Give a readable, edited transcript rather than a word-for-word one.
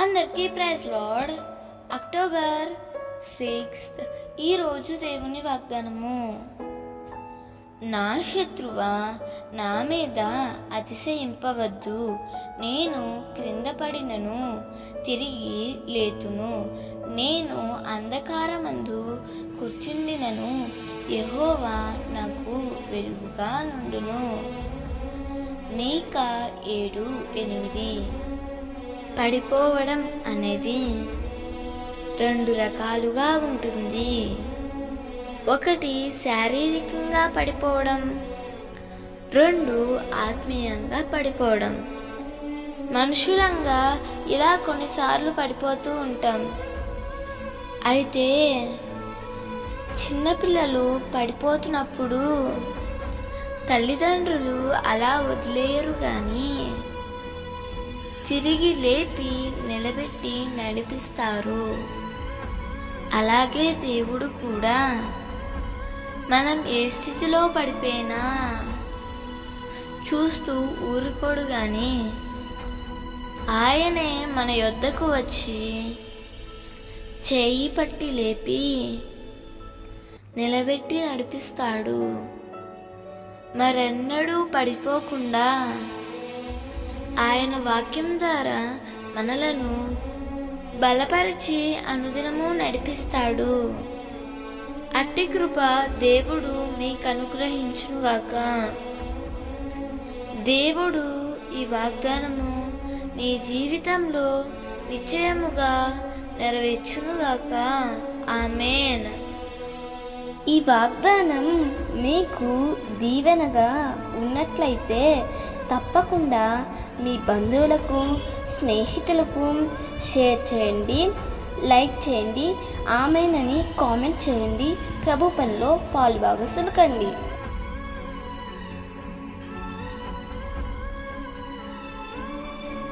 అందరికీ praise lord. October 6 ఈరోజు దేవుని వాగ్దానము. నా శత్రువా, నా మీద అతిశయింపవద్దు. నేను క్రింద పడినను తిరిగి లేతును. నేను అంధకారమందు కూర్చుండినను యెహోవా నాకు వెలుగుగా నుండును. మీకా 7:8. పడిపోవడం అనేది 2 రకాలుగా ఉంటుంది. ఒకటి శారీరకంగా పడిపోవడం, 2 ఆత్మీయంగా పడిపోవడం. మనుషులంగా ఇలా కొన్నిసార్లు పడిపోతూ ఉంటాం. అయితే చిన్నపిల్లలు పడిపోతున్నప్పుడు తల్లిదండ్రులు అలా వదిలేరు, కానీ తిరిగి లేపి నిలబెట్టి నడిపిస్తారు. అలాగే దేవుడు కూడా మనం ఏ స్థితిలో పడిపోయినా చూస్తూ ఊరుకోడు, కానీ ఆయనే మన యొద్దకు వచ్చి చేయి పట్టి లేపి నిలబెట్టి నడిపిస్తాడు. మరెన్నడూ పడిపోకుండా ఆయన వాక్యం ద్వారా మనలను బలపరిచి అనుదినము నడిపిస్తాడు. అట్టి కృప దేవుడు మీకు అనుగ్రహించునుగాక. దేవుడు ఈ వాగ్దానము నీ జీవితంలో నిశ్చయముగా నెరవేర్చునుగాక. ఆమేన్. ఈ వాగ్దానం మీకు దీవెనగా ఉన్నట్లయితే తప్పకుండా మీ బంధువులకు, స్నేహితులకు షేర్ చేయండి, లైక్ చేయండి, ఆమెనని కామెంట్ చేయండి. ప్రభు పనిలో పాలుభాగస్తులు కండి.